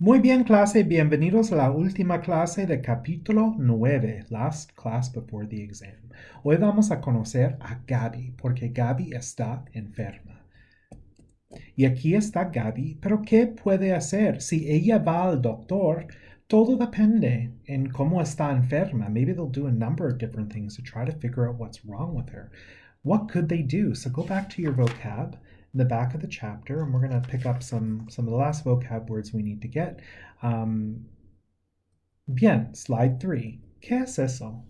Muy bien, clase, bienvenidos a la última clase de capítulo 9, last class before the exam. Hoy vamos a conocer a Gaby, porque Gaby está enferma. Y aquí está Gaby, pero ¿qué puede hacer? Si ella va al doctor, todo depende en cómo está enferma. Maybe they'll do a number of different things to try to figure out what's wrong with her. What could they do? So go back to your vocab in the back of the chapter, and we're going to pick up some of the last vocab words we need to get. Bien, slide 3. ¿Qué es eso?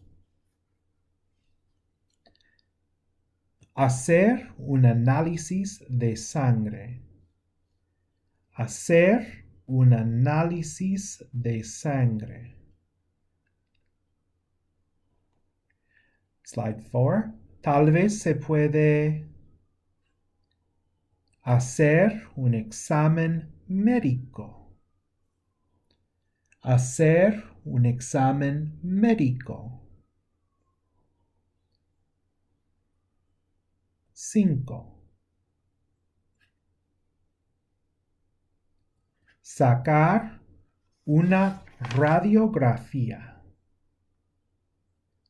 Hacer un análisis de sangre. Hacer un análisis de sangre. Slide 4. Tal vez se puede hacer un examen médico. Hacer un examen médico. 5. Sacar una radiografía.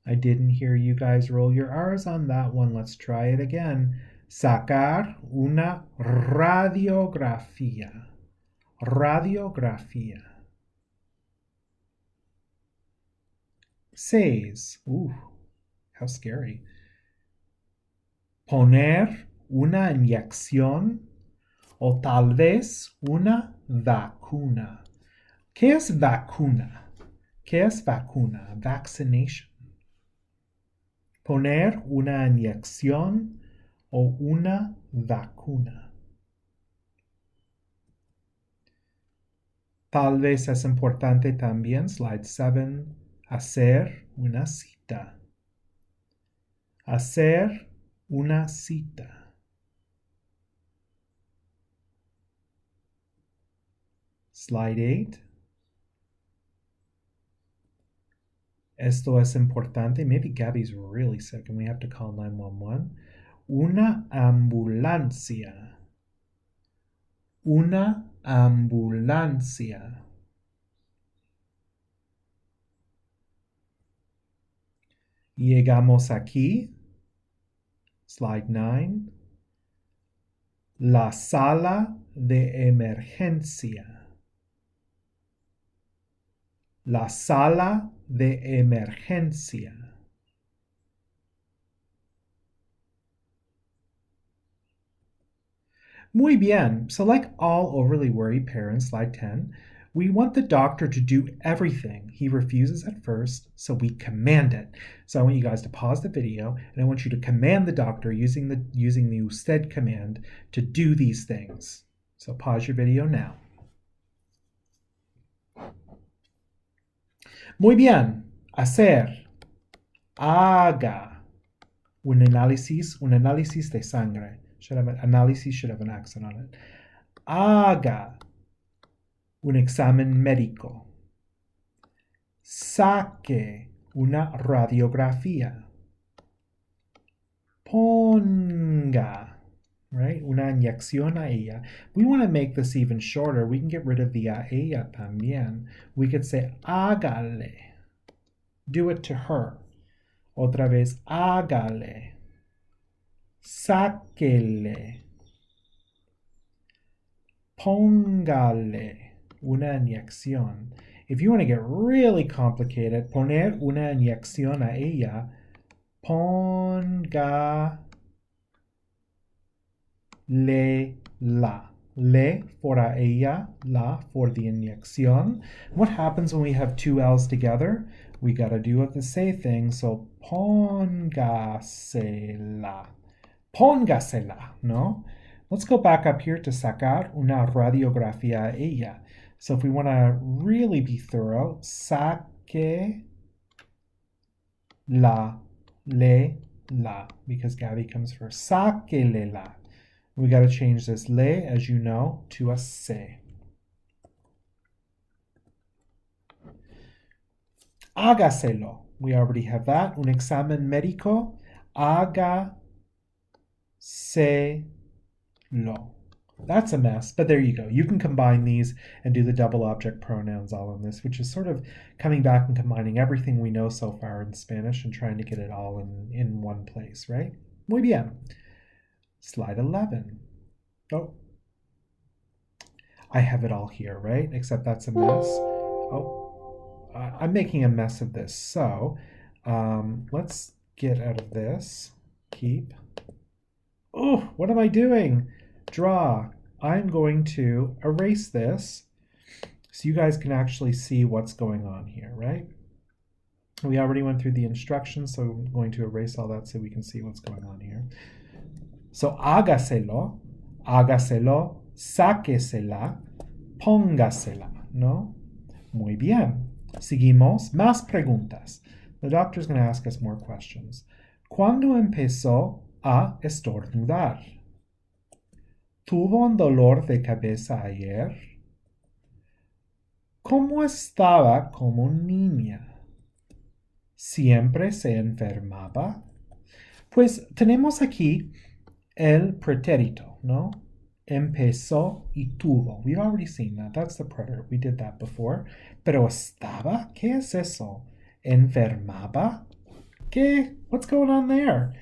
I didn't hear you guys roll your R's on that one. Let's try it again. Sacar una radiografía. Radiografía. 6. Ooh, how scary. Poner una inyección o tal vez una vacuna. ¿Qué es vacuna? ¿Qué es vacuna? Vaccination. Poner una inyección o una vacuna. Tal vez es importante también, slide 7, hacer una cita. Hacer una cita. Slide 8. Esto es importante. Maybe Gabby's really sick and we have to call 911. Una ambulancia. Una ambulancia. Llegamos aquí. Slide 9. La sala de emergencia. La sala de emergencia. Muy bien. So like all overly worried parents, slide 10, we want the doctor to do everything. He refuses at first, so we command it. So I want you guys to pause the video, and I want you to command the doctor using the usted command to do these things. So pause your video now. Muy bien. Hacer. Haga. Un análisis de sangre. Analysis should have an accent on it. Haga un examen médico. Saque una radiografía. Ponga, right? Una inyección a ella. We want to make this even shorter. We can get rid of the a ella también. We could say hágale. Do it to her. Otra vez, hágale. Sáquele. Póngale una inyección. If you want to get really complicated, poner una inyección a ella. Póngale la. Le for a ella, la for the inyección. What happens when we have two L's together? We gotta do the say thing, so póngasela. Póngasela, no? Let's go back up here to sacar una radiografía a ella. So if we want to really be thorough, saque la, because Gabby comes first. Sáquele la. We got to change this le, as you know, to a se. Hágaselo. We already have that. Un examen médico. Hágaselo. That's a mess, but there you go. You can combine these and do the double object pronouns all in this, which is sort of coming back and combining everything we know so far in Spanish and trying to get it all in one place, right? Muy bien. Slide 11. Oh, I have it all here, right? Except that's a mess. Oh, I'm making a mess of this. So let's get out of this. Keep. Oh, what am I doing? Draw. I'm going to erase this so you guys can actually see what's going on here, right? We already went through the instructions, so I'm going to erase all that so we can see what's going on here. So hágaselo, hágaselo, sáquesela, póngasela, ¿no? Muy bien. Seguimos. Más preguntas. The doctor's going to ask us more questions. ¿Cuándo empezó a estornudar? ¿Tuvo un dolor de cabeza ayer? ¿Cómo estaba como niña? ¿Siempre se enfermaba? Pues tenemos aquí el pretérito, ¿no? Empezó y tuvo. We've already seen that. That's the preterite. We did that before. Pero estaba? ¿Qué es eso? ¿Enfermaba? ¿Qué? What's going on there?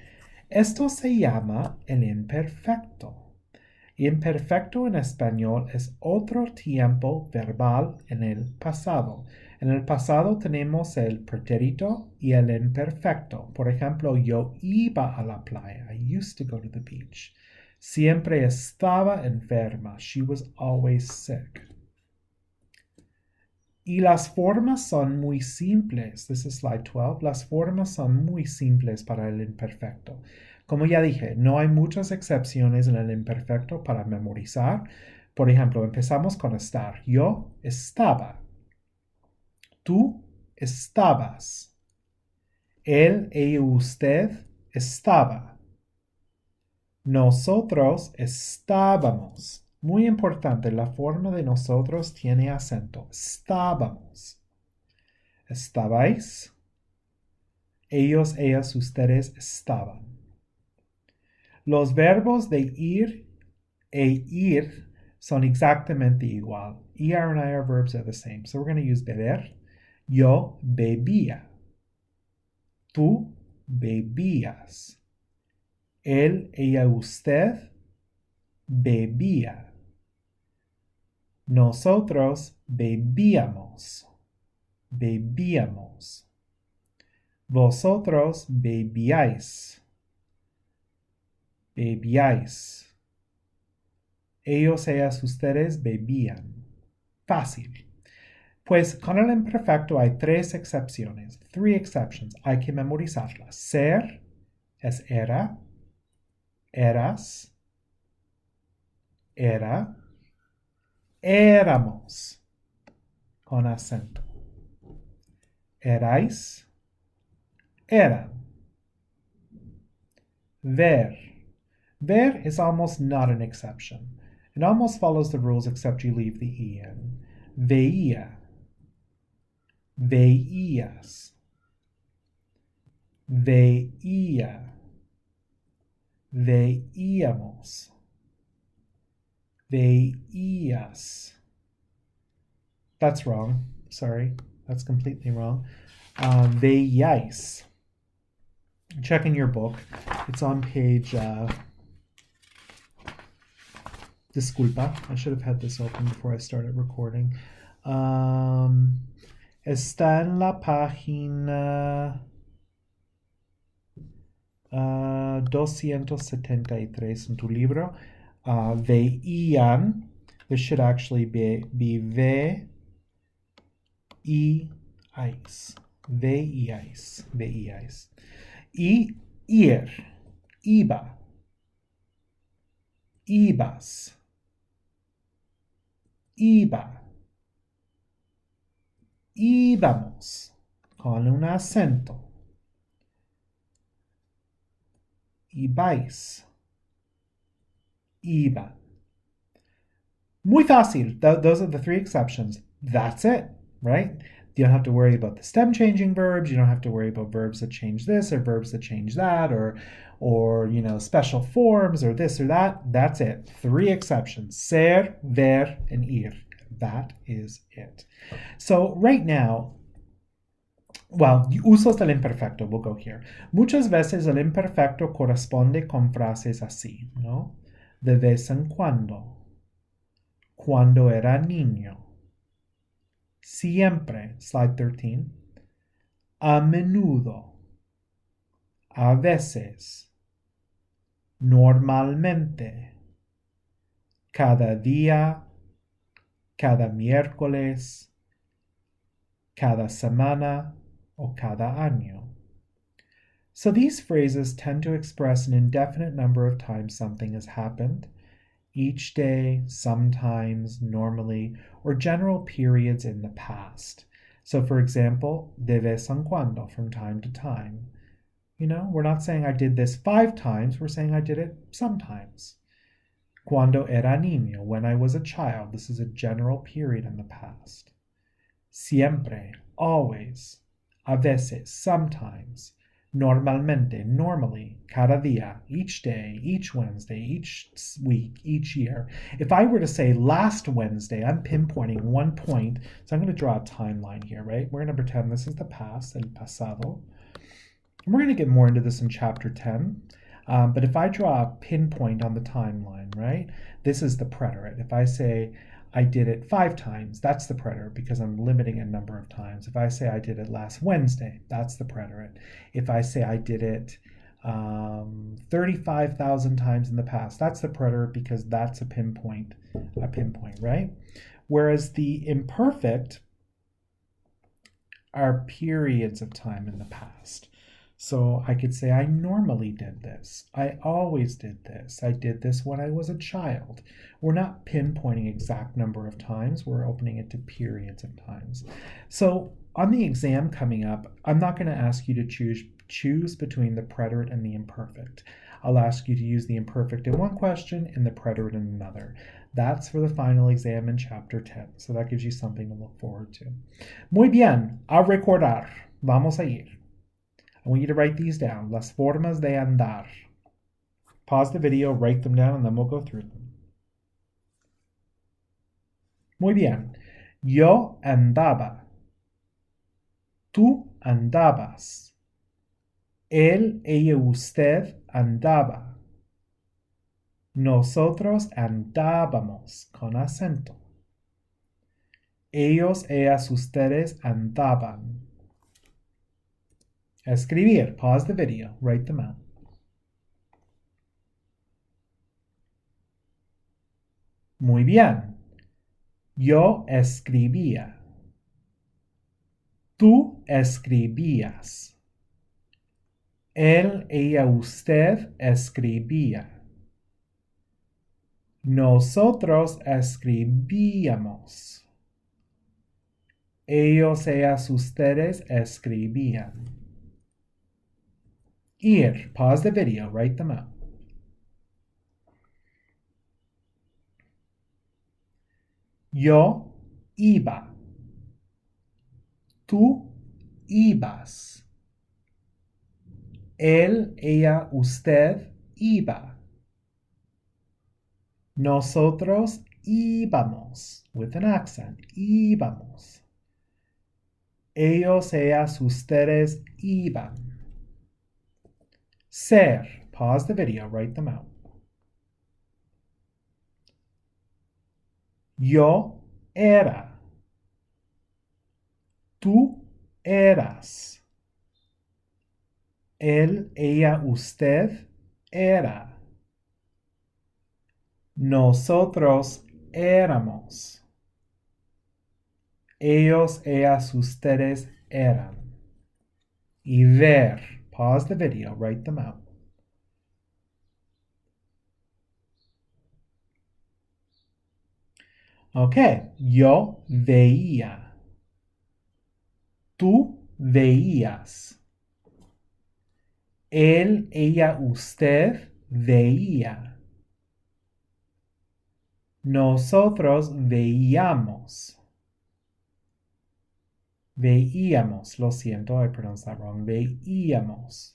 Esto se llama el imperfecto. Imperfecto en español es otro tiempo verbal en el pasado. En el pasado tenemos el pretérito y el imperfecto. Por ejemplo, yo iba a la playa. I used to go to the beach. Siempre estaba enferma. She was always sick. Y las formas son muy simples. This is slide 12. Las formas son muy simples para el imperfecto. Como ya dije, no hay muchas excepciones en el imperfecto para memorizar. Por ejemplo, empezamos con estar. Yo estaba. Tú estabas. Él, ella, usted estaba. Nosotros estábamos. Muy importante, la forma de nosotros tiene acento. Estábamos. Estabais. Ellos, ellas, ustedes estaban. Los verbos de ir e ir son exactamente igual. ER and IR verbs are the same. So we're going to use beber. Yo bebía. Tú bebías. Él, ella, usted bebía. Nosotros bebíamos. Bebíamos. Vosotros bebíais. Bebíais. Ellos, ellas, ustedes bebían. Fácil. Pues con el imperfecto hay tres excepciones. Three exceptions. Hay que memorizarlas. Ser es era. Eras. Era. Éramos. Con acento. Erais. Eran. Ver. Ver is almost not an exception. It almost follows the rules except you leave the E in. Veía. Veías. Veía. Veíamos. Veías. That's wrong. Sorry. That's completely wrong. Veíais. Check in your book. It's on page... Disculpa. I should have had this open before I started recording. Está en la página 273 en tu libro. Veían. This should actually be veíais. Veíais. Veíais. Y ir. Iba. Ibas. Iba. Íbamos. Con un acento. Ibais. Iban. Muy fácil. Those are the three exceptions. That's it, right? You don't have to worry about the stem changing verbs. You don't have to worry about verbs that change this or verbs that change that or special forms or this or that. That's it. 3 exceptions. Ser, ver, and ir. That is it. So right now, well, usos del imperfecto. We'll go here. Muchas veces el imperfecto corresponde con frases así, ¿no? De vez en cuando. Cuando era niño. Siempre. Slide 13. A menudo. A veces. Normalmente. Cada día. Cada miércoles. Cada semana. O cada año. So these phrases tend to express an indefinite number of times something has happened, each day, sometimes, normally, or general periods in the past. So for example, de vez en cuando, from time to time. We're not saying I did this 5 times, we're saying I did it sometimes. Cuando era niño, when I was a child. This is a general period in the past. Siempre, always. A veces, sometimes. Normalmente, normally. Cada día, each day, each Wednesday, each week, each year. If I were to say last Wednesday, I'm pinpointing one point. So I'm going to draw a timeline here, right? We're going to pretend this is the past, el pasado. And we're going to get more into this in chapter 10. But if I draw a pinpoint on the timeline, right? This is the preterite. If I say I did it 5 times, that's the preterite because I'm limiting a number of times. If I say I did it last Wednesday, that's the preterite. If I say I did it 35,000 times in the past, that's the preterite because that's a pinpoint, right? Whereas the imperfect are periods of time in the past. So I could say I normally did this. I always did this. I did this when I was a child. We're not pinpointing exact number of times. We're opening it to periods of times. So on the exam coming up, I'm not going to ask you to choose between the preterite and the imperfect. I'll ask you to use the imperfect in one question and the preterite in another. That's for the final exam in chapter 10. So that gives you something to look forward to. Muy bien. A recordar. Vamos a ir. I want you to write these down. Las formas de andar. Pause the video, write them down, and then we'll go through them. Muy bien. Yo andaba. Tú andabas. Él, ella, usted andaba. Nosotros andábamos con acento. Ellos, ellas, ustedes andaban. Escribir. Pause the video. Write them out. Muy bien. Yo escribía. Tú escribías. Él, ella, usted escribía. Nosotros escribíamos. Ellos, ellas, ustedes escribían. Ir. Pause the video. Write them out. Yo iba. Tú ibas. Él, ella, usted iba. Nosotros íbamos. With an accent. Íbamos. Ellos, ellas, ustedes iban. Ser. Pause the video. Write them out. Yo era. Tú eras. Él, ella, usted era. Nosotros éramos. Ellos, ellas, ustedes eran. Y ver. Pause the video. Write them out. Okay. Yo veía. Tú veías. Él, ella, usted veía. Nosotros veíamos. Veíamos. Lo siento, I pronounced that wrong. Veíamos.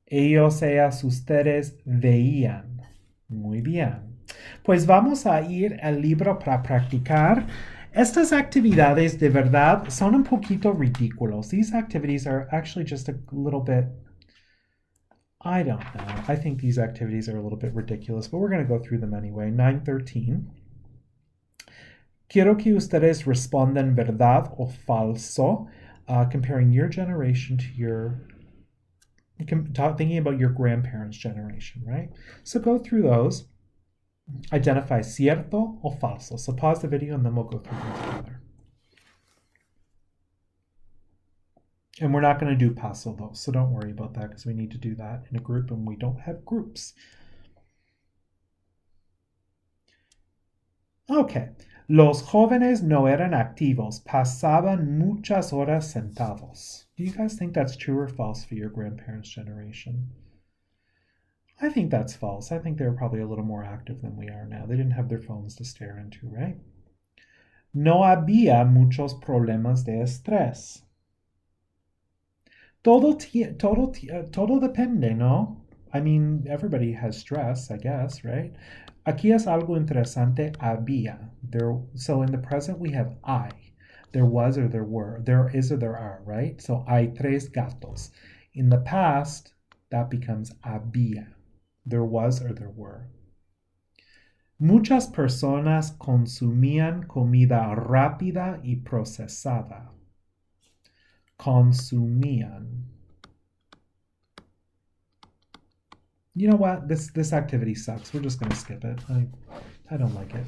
Ellos, ellas, ustedes veían. Muy bien. Pues vamos a ir al libro para practicar. Estas actividades de verdad son un poquito ridículos. These activities are actually just a little bit, I don't know. I think these activities are a little bit ridiculous, but we're going to go through them anyway. 9:13. Quiero que ustedes respondan verdad o falso, comparing your generation to thinking about your grandparents' generation, right? So go through those. Identify cierto o falso. So pause the video and then we'll go through them together. And we're not going to do paso dos, so don't worry about that because we need to do that in a group and we don't have groups. Okay. Los jóvenes no eran activos. Pasaban muchas horas sentados. Do you guys think that's true or false for your grandparents' generation? I think that's false. I think they were probably a little more active than we are now. They didn't have their phones to stare into, right? No había muchos problemas de estrés. Todo depende, ¿no? I mean, everybody has stress, I guess, right? Aquí es algo interesante, había. So in the present we have I. There was or there were. There is or there are, right? So hay tres gatos. In the past, that becomes había. There was or there were. Muchas personas consumían comida rápida y procesada. Consumían. You know what? This activity sucks. We're just going to skip it. I don't like it.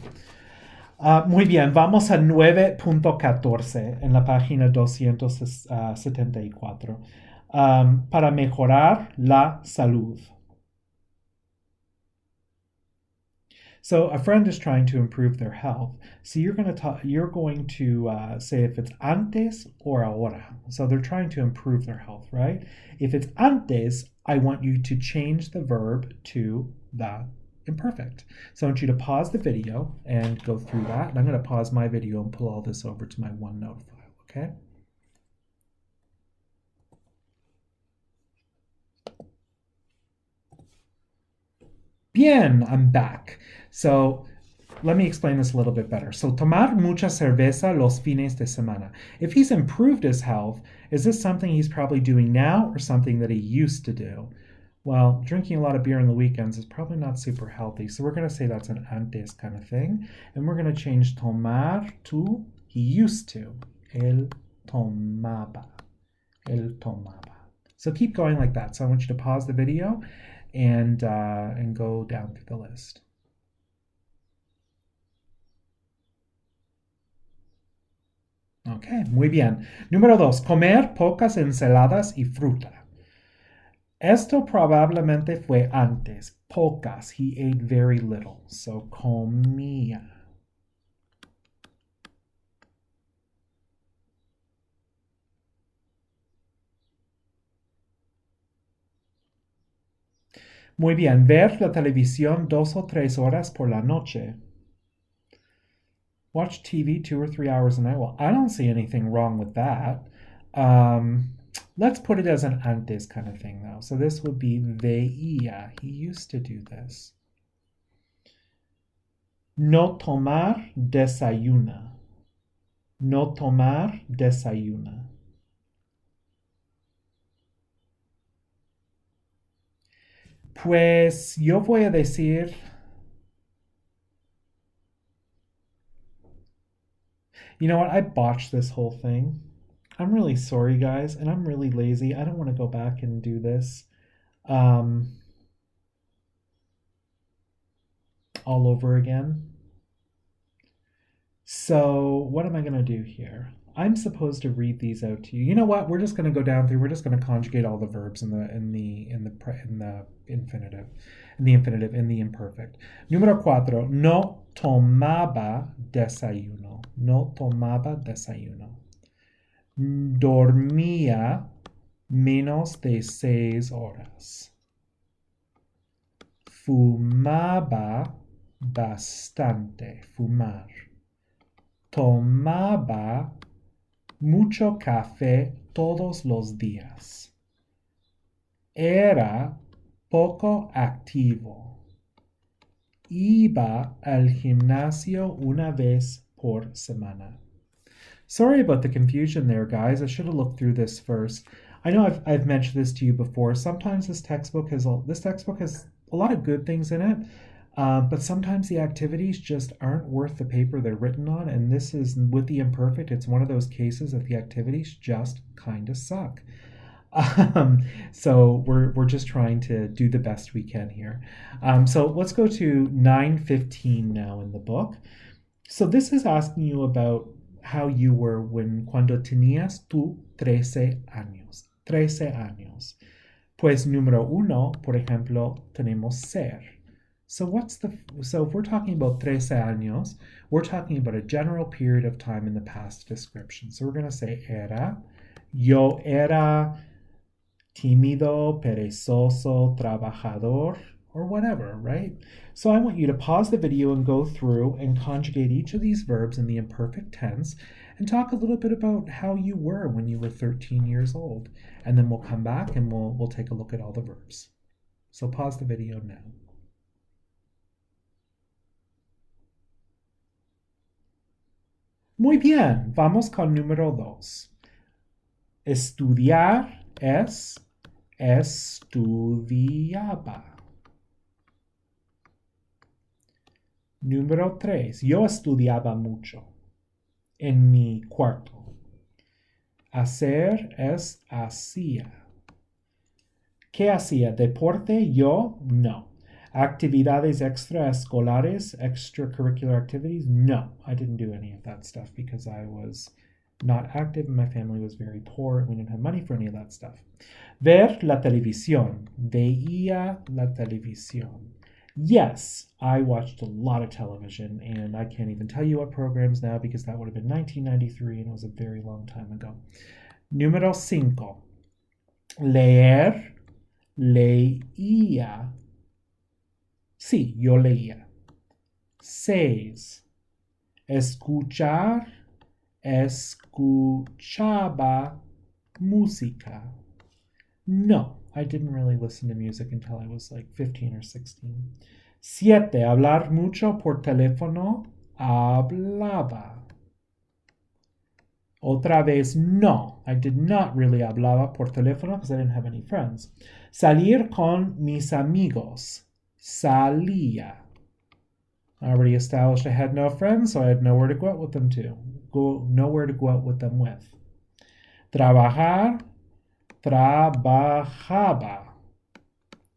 Muy bien, vamos a 9.14 en la página 274. Para mejorar la salud. So a friend is trying to improve their health. So you're going to say if it's antes or ahora. So they're trying to improve their health, right? If it's antes, I want you to change the verb to the imperfect. So I want you to pause the video and go through that. And I'm going to pause my video and pull all this over to my OneNote file, okay? Bien, I'm back. So let me explain this a little bit better. So tomar mucha cerveza los fines de semana. If he's improved his health, is this something he's probably doing now or something that he used to do? Well, drinking a lot of beer on the weekends is probably not super healthy. So we're going to say that's an antes kind of thing. And we're going to change tomar to he used to. Él tomaba. Él tomaba. So keep going like that. So I want you to pause the video and go down through the list. Ok, muy bien. Número 2, comer pocas ensaladas y fruta. Esto probablemente fue antes. Pocas. He ate very little. So comía. Muy bien. Ver la televisión 2 o 3 horas por la noche. Watch TV 2 or 3 hours a night. Well, I don't see anything wrong with that. Let's put it as an antes kind of thing, though. So this would be veía. He used to do this. No tomar desayuna. No tomar desayuna. Pues yo voy a decir... You know what? I botched this whole thing. I'm really sorry, guys, and I'm really lazy. I don't want to go back and do this all over again. So what am I going to do here? I'm supposed to read these out to you. You know what? We're just going to go down through. We're just going to conjugate all the verbs in the imperfect. Número 4. No tomaba desayuno. No tomaba desayuno. Dormía menos de 6 horas. Fumaba bastante. Fumar. Tomaba mucho café todos los días. Era poco activo. Iba al gimnasio una vez por semana. Sorry about the confusion there, guys. I should have looked through this first. I know I've mentioned this to you before. Sometimes this textbook has a lot of good things in it, but sometimes the activities just aren't worth the paper they're written on. And this is, with the imperfect, it's one of those cases that the activities just kind of suck. So we're just trying to do the best we can here. So let's go to 9:15 now in the book. So this is asking you about how you were cuando tenías tú 13 años. 13 años. Pues número uno, por ejemplo, tenemos ser. So if we're talking about 13 años, we're talking about a general period of time in the past description. So we're going to say era. Yo era tímido, perezoso, trabajador, or whatever, right? So I want you to pause the video and go through and conjugate each of these verbs in the imperfect tense and talk a little bit about how you were when you were 13 years old. And then we'll come back and we'll take a look at all the verbs. So pause the video now. Muy bien, vamos con número 2. Estudiar es estudiaba. Número 3. Yo estudiaba mucho en mi cuarto. Hacer es hacía. ¿Qué hacía? ¿Deporte? Yo, no. Actividades extraescolares, extracurricular activities? No, I didn't do any of that stuff because I was not active and my family was very poor and we didn't have money for any of that stuff. Ver la televisión. Veía la televisión. Yes, I watched a lot of television, and I can't even tell you what programs now because that would have been 1993, and it was a very long time ago. Número 5. Leer, leía. Sí, yo leía. 6. Escuchar, escuchaba música. No, I didn't really listen to music until I was like 15 or 16. 7. Hablar mucho por teléfono. Hablaba. Otra vez, no. I did not really hablaba por teléfono because I didn't have any friends. Salir con mis amigos. Salía. I already established I had no friends, so I had nowhere to go out with them nowhere to go out with them with. Trabajar. Trabajaba.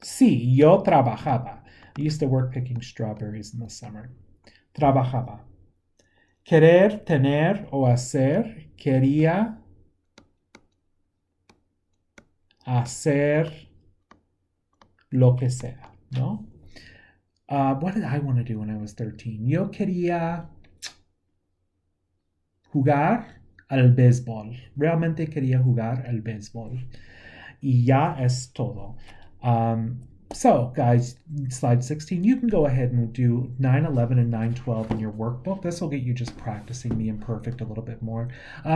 Sí, yo trabajaba. I used to work picking strawberries in the summer. Trabajaba. Querer, tener o hacer. Quería hacer lo que sea, ¿no? What did I want to do when I was 13? Yo quería jugar al béisbol. Realmente quería jugar al béisbol. Y ya es todo. So, guys, slide 16, you can go ahead and do 9:11 and 9:12 in your workbook. This will get you just practicing the imperfect a little bit more.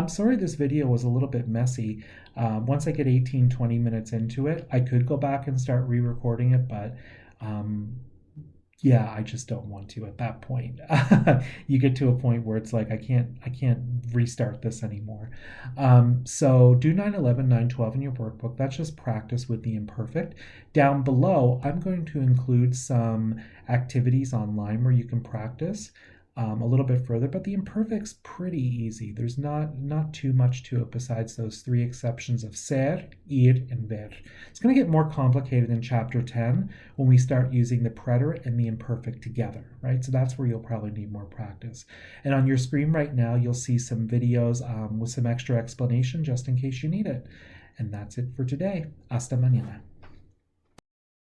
Sorry this video was a little bit messy. Once I get 18, 20 minutes into it, I could go back and start re-recording it, but yeah, I just don't want to at that point. You get to a point where it's like, I can't restart this anymore. So do 9:11, 9:12 in your workbook. That's just practice with the imperfect. Down below, I'm going to include some activities online where you can practice a little bit further, but the imperfect's pretty easy. There's not too much to it besides those 3 exceptions of ser, ir, and ver. It's going to get more complicated in chapter 10 when we start using the preterite and the imperfect together, right? So that's where you'll probably need more practice. And on your screen right now, you'll see some videos with some extra explanation just in case you need it. And that's it for today. Hasta mañana.